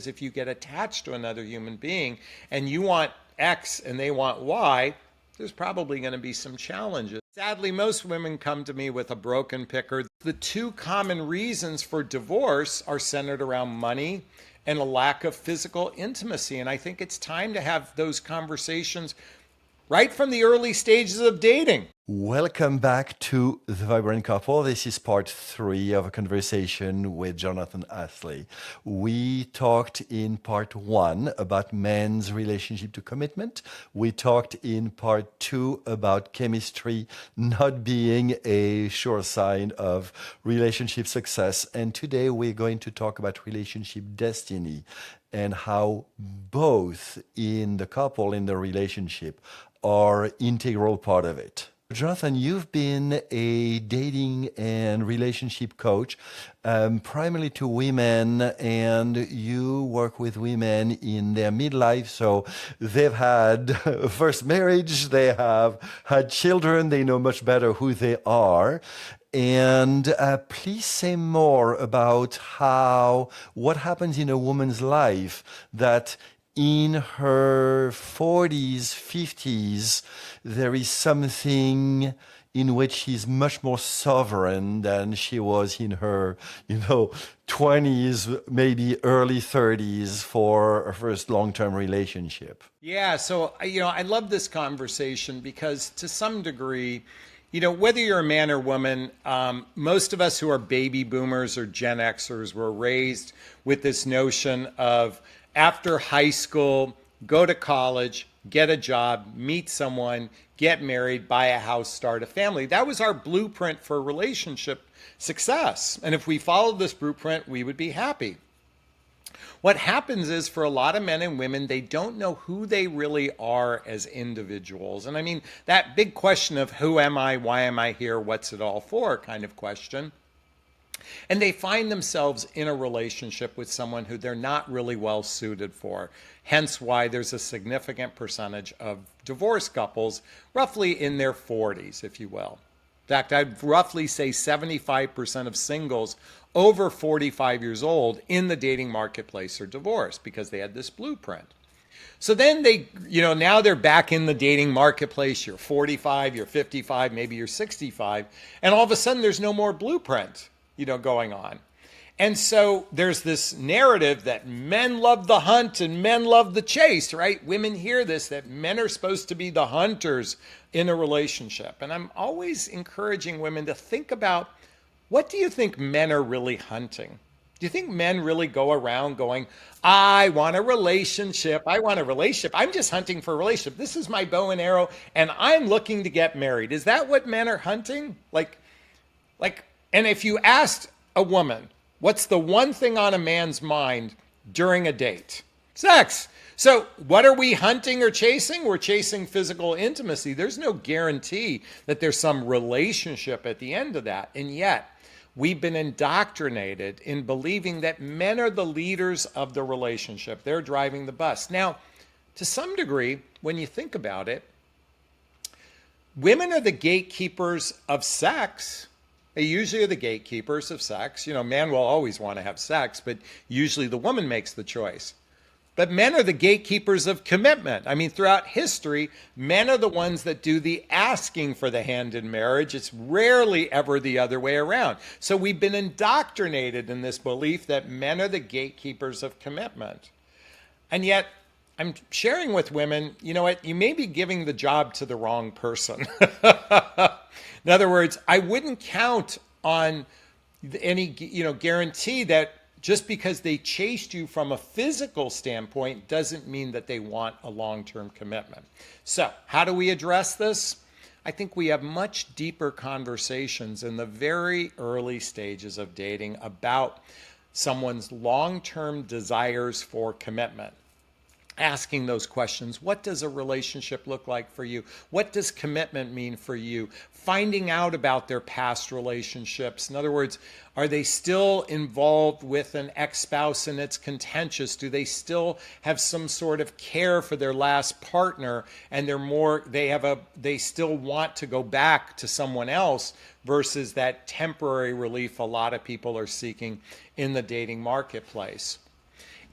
If you get attached to another human being and you want X and they want Y, there's probably going to be some challenges. Sadly, most women come to me with a broken picker. The two common reasons for divorce are centered around money and a lack of physical intimacy. And I think it's time to have those conversations right from the early stages of dating. Welcome back to The Vibrant Couple. This is part 3 of a conversation with Jonathon Aslay. We talked in part 1 about men's relationship to commitment. We talked in part 2 about chemistry not being a sure sign of relationship success. And today we're going to talk about relationship destiny and how both in the couple, in the relationship, are integral part of it. Jonathon, you've been a dating and relationship coach, primarily to women, and you work with women in their midlife. So they've had a first marriage, they have had children, they know much better who they are. And please say more about what happens in a woman's life that in her 40s, 50s, there is something in which she's much more sovereign than she was in her, 20s, maybe early 30s for her first long-term relationship. Yeah, so, I love this conversation because to some degree, whether you're a man or woman, most of us who are baby boomers or Gen Xers were raised with this notion of after high school, go to college, get a job, meet someone, get married, buy a house, start a family. That was our blueprint for relationship success. And if we followed this blueprint, we would be happy. What happens is for a lot of men and women, they don't know who they really are as individuals. And I mean, that big question of who am I, why am I here, what's it all for kind of question. And they find themselves in a relationship with someone who they're not really well suited for. Hence why there's a significant percentage of divorced couples, roughly in their 40s, if you will. In fact, I'd roughly say 75% of singles over 45 years old in the dating marketplace are divorced because they had this blueprint. So then now they're back in the dating marketplace. You're 45, you're 55, maybe you're 65. And all of a sudden there's no more blueprint, going on. And so there's this narrative that men love the hunt and men love the chase, right? Women hear this, that men are supposed to be the hunters in a relationship. And I'm always encouraging women to think about, what do you think men are really hunting? Do you think men really go around going, I want a relationship, I want a relationship. I'm just hunting for a relationship. This is my bow and arrow, and I'm looking to get married. Is that what men are hunting? And if you asked a woman, what's the one thing on a man's mind during a date? Sex. So what are we hunting or chasing? We're chasing physical intimacy. There's no guarantee that there's some relationship at the end of that. And yet, we've been indoctrinated in believing that men are the leaders of the relationship. They're driving the bus. Now, to some degree, when you think about it, women are the gatekeepers of sex. They usually are the gatekeepers of sex. Man will always want to have sex, but usually the woman makes the choice. But men are the gatekeepers of commitment. I mean, throughout history, men are the ones that do the asking for the hand in marriage. It's rarely ever the other way around. So we've been indoctrinated in this belief that men are the gatekeepers of commitment. And yet, I'm sharing with women, you know what, you may be giving the job to the wrong person. In other words, I wouldn't count on any, guarantee that just because they chased you from a physical standpoint doesn't mean that they want a long-term commitment. So how do we address this? I think we have much deeper conversations in the very early stages of dating about someone's long-term desires for commitment. Asking those questions. What does a relationship look like for you? What does commitment mean for you? Finding out about their past relationships. In other words, are they still involved with an ex-spouse and it's contentious? Do they still have some sort of care for their last partner and they still want to go back to someone else versus that temporary relief a lot of people are seeking in the dating marketplace?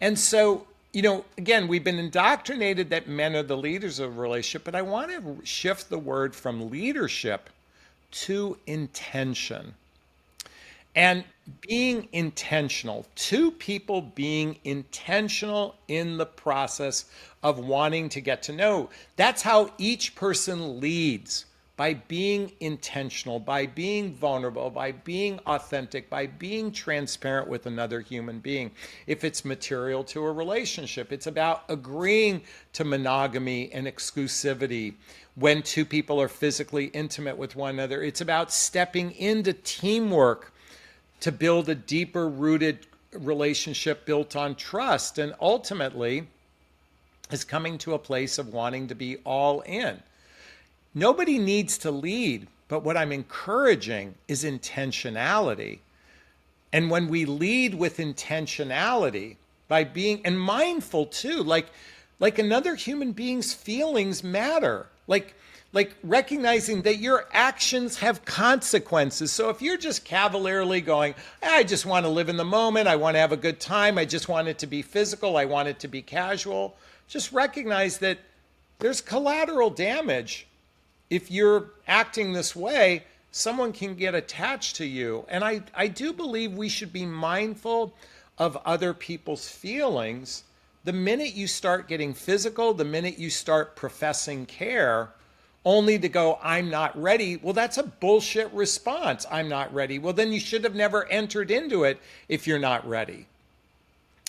And so, again, we've been indoctrinated that men are the leaders of a relationship, but I want to shift the word from leadership to intention. And being intentional, two people being intentional in the process of wanting to get to know. That's how each person leads, by being intentional, by being vulnerable, by being authentic, by being transparent with another human being. If it's material to a relationship, it's about agreeing to monogamy and exclusivity when two people are physically intimate with one another. It's about stepping into teamwork to build a deeper rooted relationship built on trust, and ultimately is coming to a place of wanting to be all in. Nobody needs to lead, but what I'm encouraging is intentionality. And when we lead with intentionality, by being and mindful too, like another human being's feelings matter. Like recognizing that your actions have consequences. So if you're just cavalierly going, I just want to live in the moment, I want to have a good time, I just want it to be physical, I want it to be casual, just recognize that there's collateral damage. If you're acting this way, someone can get attached to you. And I do believe we should be mindful of other people's feelings. The minute you start getting physical, the minute you start professing care, only to go, I'm not ready. Well, that's a bullshit response. I'm not ready. Well, then you should have never entered into it if you're not ready.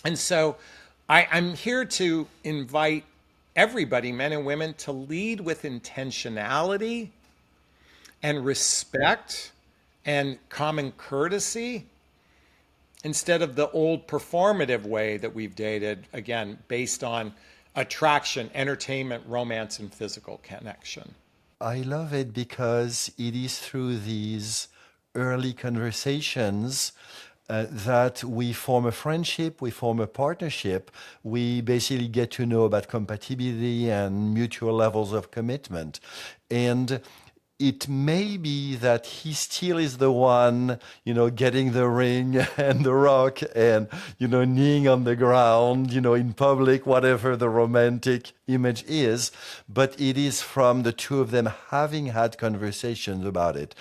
And so I'm here to invite everybody, men and women, to lead with intentionality and respect and common courtesy instead of the old performative way that we've dated, again, based on attraction, entertainment, romance, and physical connection. I love it because it is through these early conversations that we form a friendship, we form a partnership, we basically get to know about compatibility and mutual levels of commitment. And it may be that he still is the one, getting the ring and the rock and, kneeling on the ground, in public, whatever the romantic image is. But it is from the two of them having had conversations about it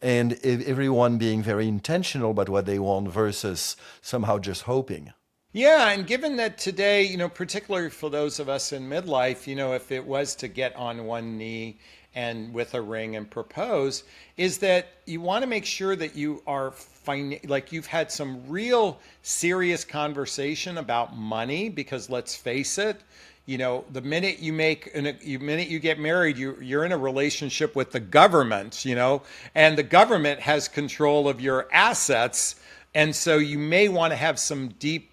and everyone being very intentional about what they want versus somehow just hoping. Yeah, and given that today, particularly for those of us in midlife, if it was to get on one knee and with a ring and propose, is that you want to make sure that you are like you've had some real serious conversation about money, because let's face it, the minute you get married, you're in a relationship with the government, and the government has control of your assets. And so you may want to have some deep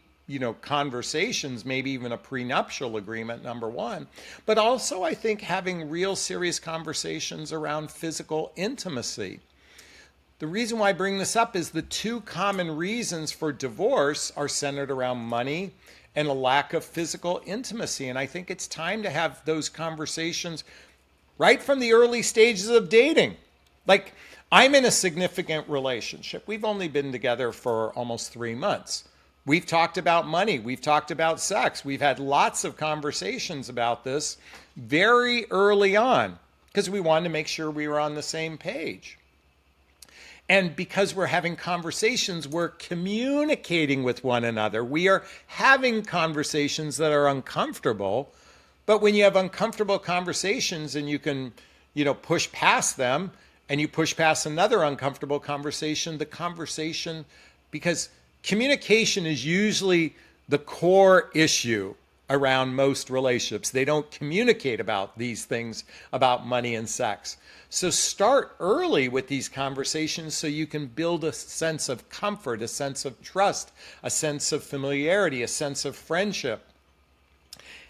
conversations, maybe even a prenuptial agreement, number one. But also, I think having real serious conversations around physical intimacy. The reason why I bring this up is the two common reasons for divorce are centered around money and a lack of physical intimacy. And I think it's time to have those conversations right from the early stages of dating. Like, I'm in a significant relationship. We've only been together for almost 3 months. We've talked about money. We've talked about sex. We've had lots of conversations about this very early on because we wanted to make sure we were on the same page. And because we're having conversations, we're communicating with one another. We are having conversations that are uncomfortable. But when you have uncomfortable conversations and you can, push past them and you push past another uncomfortable conversation, because communication is usually the core issue around most relationships. They don't communicate about these things, about money and sex. So start early with these conversations so you can build a sense of comfort, a sense of trust, a sense of familiarity, a sense of friendship.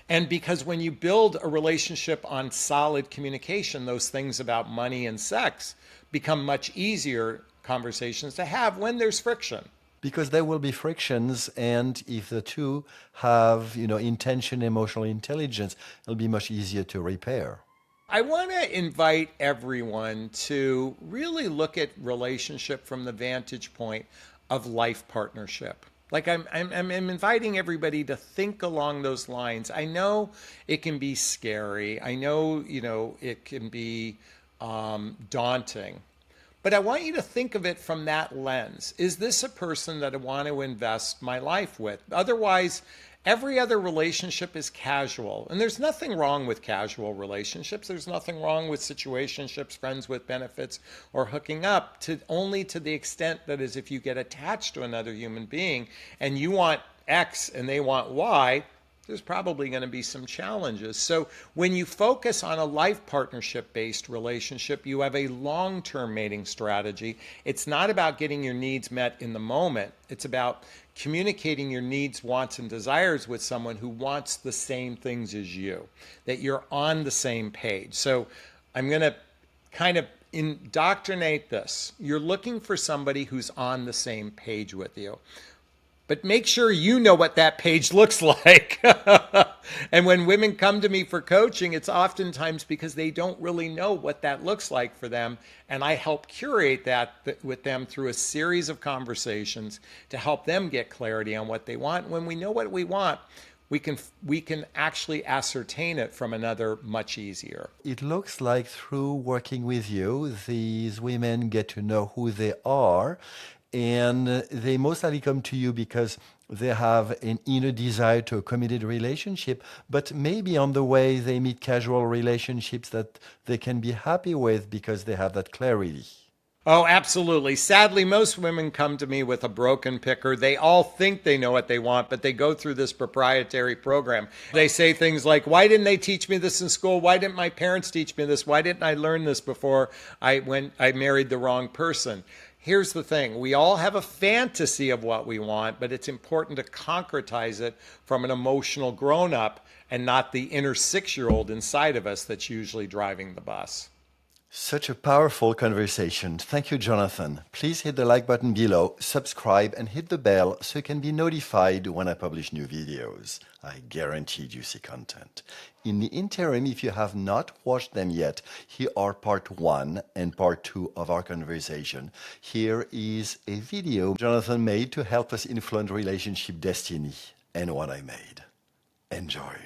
And because when you build a relationship on solid communication, those things about money and sex become much easier conversations to have when there's friction. Because there will be frictions, and if the two have, intention, emotional intelligence, it'll be much easier to repair. I want to invite everyone to really look at relationship from the vantage point of life partnership. Like I'm inviting everybody to think along those lines. I know it can be scary. I know, it can be daunting. But I want you to think of it from that lens. Is this a person that I want to invest my life with? Otherwise, every other relationship is casual. And there's nothing wrong with casual relationships. There's nothing wrong with situationships, friends with benefits, or hooking up, to only to the extent that is if you get attached to another human being and you want X and they want Y, there's probably going to be some challenges. So when you focus on a life partnership based relationship, you have a long term mating strategy. It's not about getting your needs met in the moment. It's about communicating your needs, wants, and desires with someone who wants the same things as you, that you're on the same page. So I'm going to kind of indoctrinate this. You're looking for somebody who's on the same page with you. But make sure you know what that page looks like. And when women come to me for coaching, it's oftentimes because they don't really know what that looks like for them. And I help curate that with them through a series of conversations to help them get clarity on what they want. When we know what we want, we can actually ascertain it from another much easier. It looks like through working with you, these women get to know who they are, and they most likely come to you because they have an inner desire to a committed relationship, but maybe on the way they meet casual relationships that they can be happy with because they have that clarity. Oh, absolutely. Sadly, most women come to me with a broken picker. They all think they know what they want, but they go through this proprietary program. They say things like, why didn't they teach me this in school? Why didn't my parents teach me this? Why didn't I learn this before I married the wrong person? Here's the thing. We all have a fantasy of what we want, but it's important to concretize it from an emotional grown-up and not the inner 6-year-old inside of us that's usually driving the bus. Such a powerful conversation. Thank you, Jonathan. Please hit the like button below, subscribe, and hit the bell so you can be notified when I publish new videos. I guarantee juicy content. In the interim, if you have not watched them yet, here are part 1 and part 2 of our conversation. Here is a video Jonathan made to help us influence relationship destiny and what I made. Enjoy.